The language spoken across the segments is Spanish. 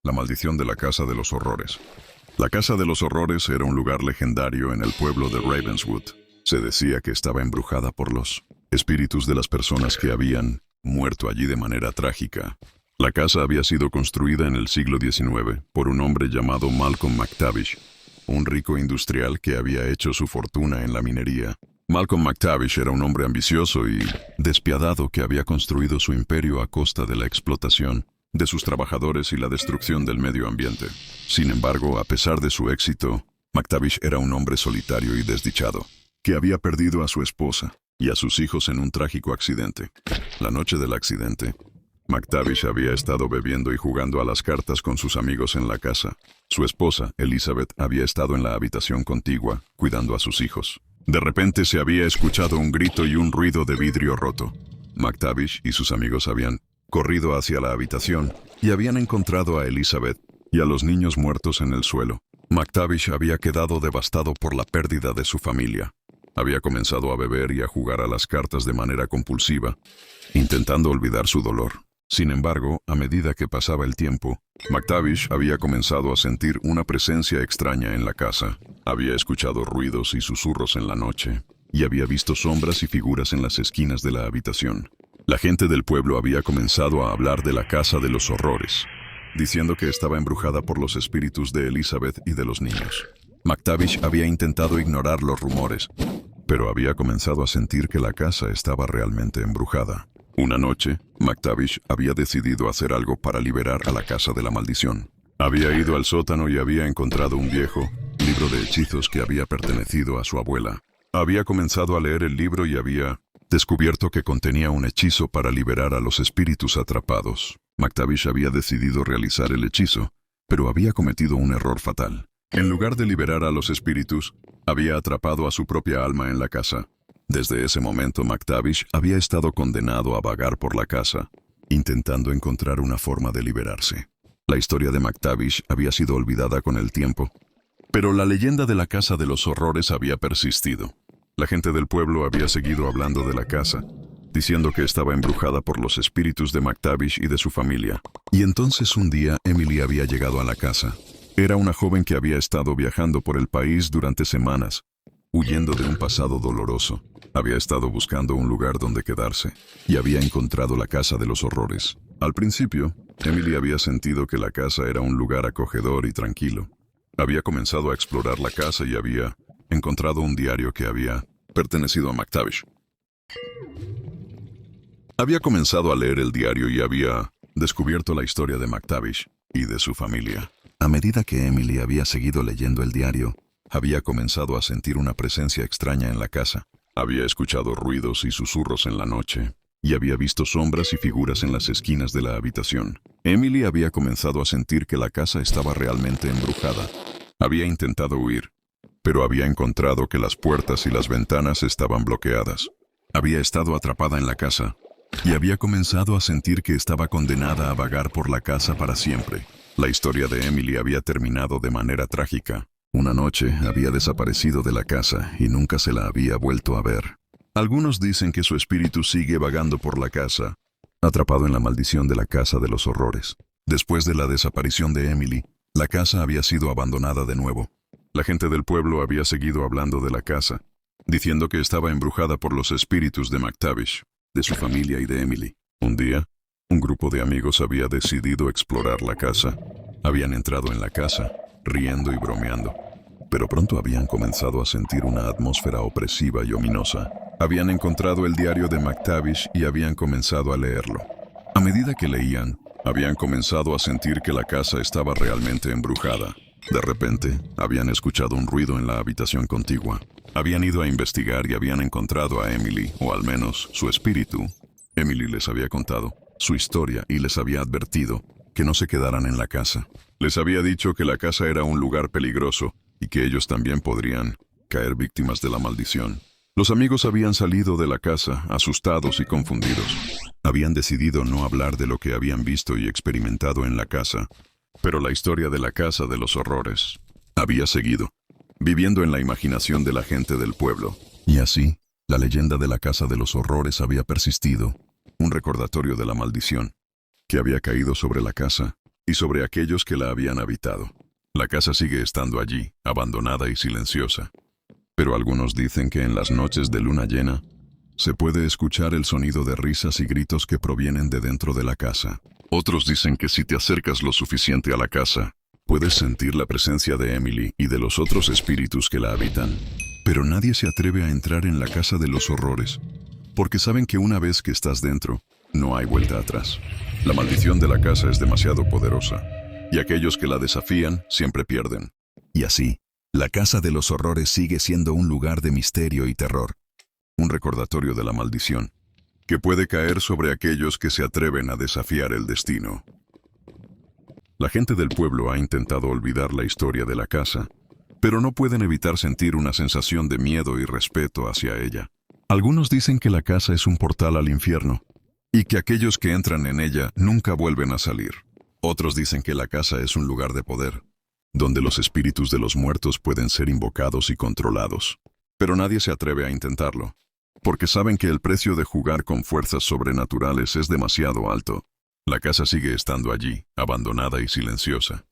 La maldición de la Casa de los Horrores. La Casa de los Horrores era un lugar legendario en el pueblo de Ravenswood. Se decía que estaba embrujada por los espíritus de las personas que habían muerto allí de manera trágica. La casa había sido construida en el siglo XIX por un hombre llamado Malcolm McTavish, un rico industrial que había hecho su fortuna en la minería. Malcolm McTavish era un hombre ambicioso y despiadado que había construido su imperio a costa de la explotación de sus trabajadores y la destrucción del medio ambiente. Sin embargo, a pesar de su éxito, McTavish era un hombre solitario y desdichado, que había perdido a su esposa y a sus hijos en un trágico accidente. La noche del accidente, McTavish había estado bebiendo y jugando a las cartas con sus amigos en la casa. Su esposa, Elizabeth, había estado en la habitación contigua, cuidando a sus hijos. De repente se había escuchado un grito y un ruido de vidrio roto. McTavish y sus amigos habían corrido hacia la habitación y habían encontrado a Elizabeth y a los niños muertos en el suelo. McTavish había quedado devastado por la pérdida de su familia. Había comenzado a beber y a jugar a las cartas de manera compulsiva, intentando olvidar su dolor. Sin embargo, a medida que pasaba el tiempo, McTavish había comenzado a sentir una presencia extraña en la casa. Había escuchado ruidos y susurros en la noche, y había visto sombras y figuras en las esquinas de la habitación. La gente del pueblo había comenzado a hablar de la Casa de los Horrores, diciendo que estaba embrujada por los espíritus de Elizabeth y de los niños. McTavish había intentado ignorar los rumores, pero había comenzado a sentir que la casa estaba realmente embrujada. Una noche, McTavish había decidido hacer algo para liberar a la casa de la maldición. Había ido al sótano y había encontrado un viejo libro de hechizos que había pertenecido a su abuela. Había comenzado a leer el libro y había descubierto que contenía un hechizo para liberar a los espíritus atrapados. McTavish había decidido realizar el hechizo, pero había cometido un error fatal. En lugar de liberar a los espíritus, había atrapado a su propia alma en la casa. Desde ese momento, McTavish había estado condenado a vagar por la casa, intentando encontrar una forma de liberarse. La historia de McTavish había sido olvidada con el tiempo, pero la leyenda de la Casa de los Horrores había persistido. La gente del pueblo había seguido hablando de la casa, diciendo que estaba embrujada por los espíritus de McTavish y de su familia. Y entonces un día Emily había llegado a la casa. Era una joven que había estado viajando por el país durante semanas, huyendo de un pasado doloroso. Había estado buscando un lugar donde quedarse, y había encontrado la Casa de los Horrores. Al principio, Emily había sentido que la casa era un lugar acogedor y tranquilo. Había comenzado a explorar la casa y había encontrado un diario que había pertenecido a McTavish. Había comenzado a leer el diario y había descubierto la historia de McTavish y de su familia. A medida que Emily había seguido leyendo el diario, había comenzado a sentir una presencia extraña en la casa. Había escuchado ruidos y susurros en la noche, y había visto sombras y figuras en las esquinas de la habitación. Emily había comenzado a sentir que la casa estaba realmente embrujada. Había intentado huir, pero había encontrado que las puertas y las ventanas estaban bloqueadas. Había estado atrapada en la casa, y había comenzado a sentir que estaba condenada a vagar por la casa para siempre. La historia de Emily había terminado de manera trágica. Una noche había desaparecido de la casa y nunca se la había vuelto a ver. Algunos dicen que su espíritu sigue vagando por la casa, atrapado en la maldición de la Casa de los Horrores. Después de la desaparición de Emily, la casa había sido abandonada de nuevo. La gente del pueblo había seguido hablando de la casa, diciendo que estaba embrujada por los espíritus de McTavish, de su familia y de Emily. Un día, un grupo de amigos había decidido explorar la casa. Habían entrado en la casa, riendo y bromeando, pero pronto habían comenzado a sentir una atmósfera opresiva y ominosa. Habían encontrado el diario de McTavish y habían comenzado a leerlo. A medida que leían, habían comenzado a sentir que la casa estaba realmente embrujada. De repente, habían escuchado un ruido en la habitación contigua. Habían ido a investigar y habían encontrado a Emily, o al menos su espíritu. Emily les había contado su historia y les había advertido que no se quedaran en la casa. Les había dicho que la casa era un lugar peligroso y que ellos también podrían caer víctimas de la maldición. Los amigos habían salido de la casa, asustados y confundidos. Habían decidido no hablar de lo que habían visto y experimentado en la casa, pero la historia de la Casa de los Horrores había seguido, viviendo en la imaginación de la gente del pueblo. Y así, la leyenda de la Casa de los Horrores había persistido, un recordatorio de la maldición que había caído sobre la casa y sobre aquellos que la habían habitado. La casa sigue estando allí, abandonada y silenciosa. Pero algunos dicen que en las noches de luna llena, se puede escuchar el sonido de risas y gritos que provienen de dentro de la casa. Otros dicen que si te acercas lo suficiente a la casa, puedes sentir la presencia de Emily y de los otros espíritus que la habitan. Pero nadie se atreve a entrar en la casa de los horrores, porque saben que una vez que estás dentro, no hay vuelta atrás. La maldición de la casa es demasiado poderosa, y aquellos que la desafían siempre pierden. Y así, la casa de los horrores sigue siendo un lugar de misterio y terror. Un recordatorio de la maldición, que puede caer sobre aquellos que se atreven a desafiar el destino. La gente del pueblo ha intentado olvidar la historia de la casa, pero no pueden evitar sentir una sensación de miedo y respeto hacia ella. Algunos dicen que la casa es un portal al infierno, y que aquellos que entran en ella nunca vuelven a salir. Otros dicen que la casa es un lugar de poder, donde los espíritus de los muertos pueden ser invocados y controlados. Pero nadie se atreve a intentarlo, porque saben que el precio de jugar con fuerzas sobrenaturales es demasiado alto. La casa sigue estando allí, abandonada y silenciosa.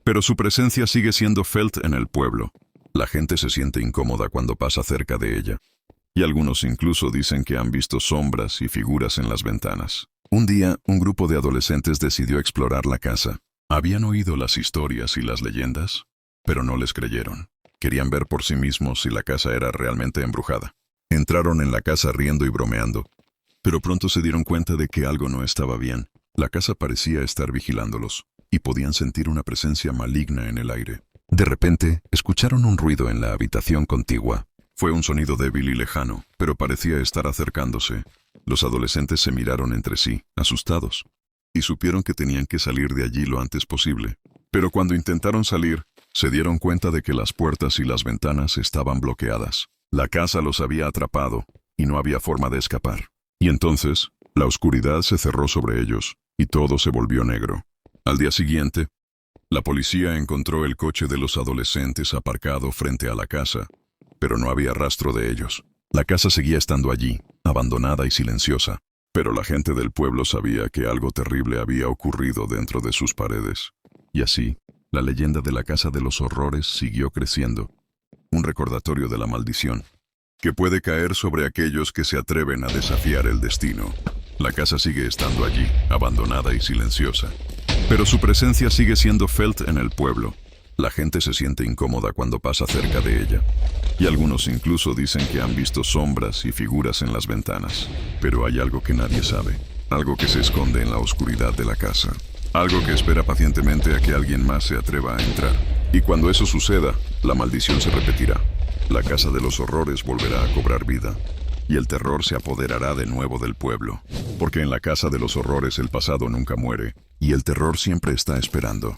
Pero su presencia sigue siendo felt en el pueblo. La gente se siente incómoda cuando pasa cerca de ella. Y algunos incluso dicen que han visto sombras y figuras en las ventanas. Un día, un grupo de adolescentes decidió explorar la casa. Habían oído las historias y las leyendas, pero no les creyeron. Querían ver por sí mismos si la casa era realmente embrujada. Entraron en la casa riendo y bromeando, pero pronto se dieron cuenta de que algo no estaba bien. La casa parecía estar vigilándolos, y podían sentir una presencia maligna en el aire. De repente, escucharon un ruido en la habitación contigua. Fue un sonido débil y lejano, pero parecía estar acercándose. Los adolescentes se miraron entre sí, asustados, y supieron que tenían que salir de allí lo antes posible. Pero cuando intentaron salir, se dieron cuenta de que las puertas y las ventanas estaban bloqueadas. La casa los había atrapado, y no había forma de escapar. Y entonces, la oscuridad se cerró sobre ellos, y todo se volvió negro. Al día siguiente, la policía encontró el coche de los adolescentes aparcado frente a la casa, pero no había rastro de ellos. La casa seguía estando allí, abandonada y silenciosa, pero la gente del pueblo sabía que algo terrible había ocurrido dentro de sus paredes. Y así, la leyenda de la casa de los horrores siguió creciendo. Un recordatorio de la maldición, que puede caer sobre aquellos que se atreven a desafiar el destino. La casa sigue estando allí, abandonada y silenciosa, pero su presencia sigue siendo felt en el pueblo. La gente se siente incómoda cuando pasa cerca de ella, y algunos incluso dicen que han visto sombras y figuras en las ventanas. Pero hay algo que nadie sabe, algo que se esconde en la oscuridad de la casa, algo que espera pacientemente a que alguien más se atreva a entrar. Y cuando eso suceda, la maldición se repetirá. La casa de los horrores volverá a cobrar vida, y el terror se apoderará de nuevo del pueblo. Porque en la casa de los horrores el pasado nunca muere, y el terror siempre está esperando.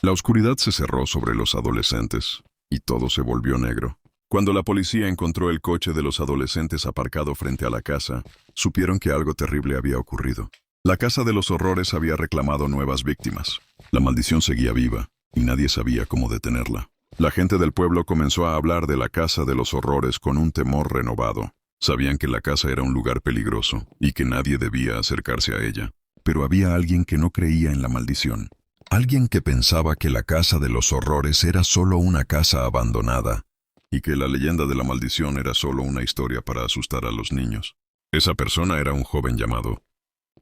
La oscuridad se cerró sobre los adolescentes, y todo se volvió negro. Cuando la policía encontró el coche de los adolescentes aparcado frente a la casa, supieron que algo terrible había ocurrido. La casa de los horrores había reclamado nuevas víctimas. La maldición seguía viva, y nadie sabía cómo detenerla. La gente del pueblo comenzó a hablar de la casa de los horrores con un temor renovado. Sabían que la casa era un lugar peligroso, y que nadie debía acercarse a ella. Pero había alguien que no creía en la maldición. Alguien que pensaba que la casa de los horrores era solo una casa abandonada, y que la leyenda de la maldición era solo una historia para asustar a los niños. Esa persona era un joven llamado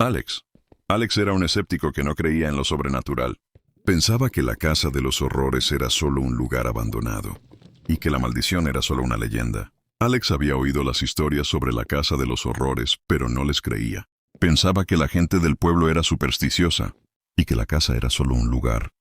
Alex. Alex era un escéptico que no creía en lo sobrenatural. Pensaba que la casa de los horrores era solo un lugar abandonado, y que la maldición era solo una leyenda. Alex había oído las historias sobre la casa de los horrores, pero no les creía. Pensaba que la gente del pueblo era supersticiosa, y que la casa era solo un lugar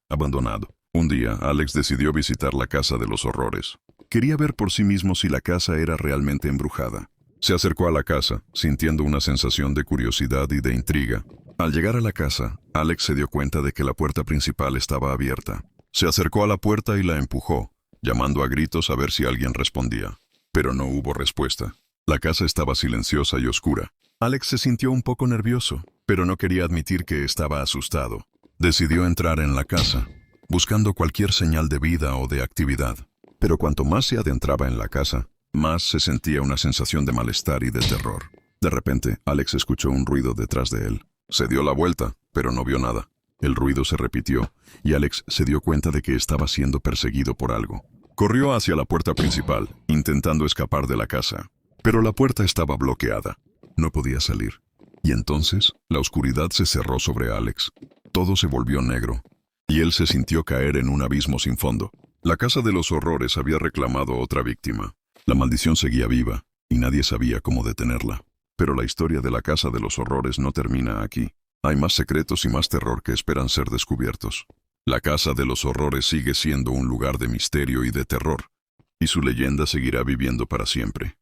abandonado. Un día, Alex decidió visitar la casa de los horrores. Quería ver por sí mismo si la casa era realmente embrujada. Se acercó a la casa, sintiendo una sensación de curiosidad y de intriga. Al llegar a la casa, Alex se dio cuenta de que la puerta principal estaba abierta. Se acercó a la puerta y la empujó, llamando a gritos a ver si alguien respondía. Pero no hubo respuesta. La casa estaba silenciosa y oscura. Alex se sintió un poco nervioso, pero no quería admitir que estaba asustado. Decidió entrar en la casa, buscando cualquier señal de vida o de actividad. Pero cuanto más se adentraba en la casa, más se sentía una sensación de malestar y de terror. De repente, Alex escuchó un ruido detrás de él. Se dio la vuelta, pero no vio nada. El ruido se repitió, y Alex se dio cuenta de que estaba siendo perseguido por algo. Corrió hacia la puerta principal, intentando escapar de la casa. Pero la puerta estaba bloqueada. No podía salir. Y entonces, la oscuridad se cerró sobre Alex. Todo se volvió negro, y él se sintió caer en un abismo sin fondo. La casa de los horrores había reclamado otra víctima. La maldición seguía viva, y nadie sabía cómo detenerla. Pero la historia de la casa de los horrores no termina aquí. Hay más secretos y más terror que esperan ser descubiertos. La casa de los horrores sigue siendo un lugar de misterio y de terror, y su leyenda seguirá viviendo para siempre.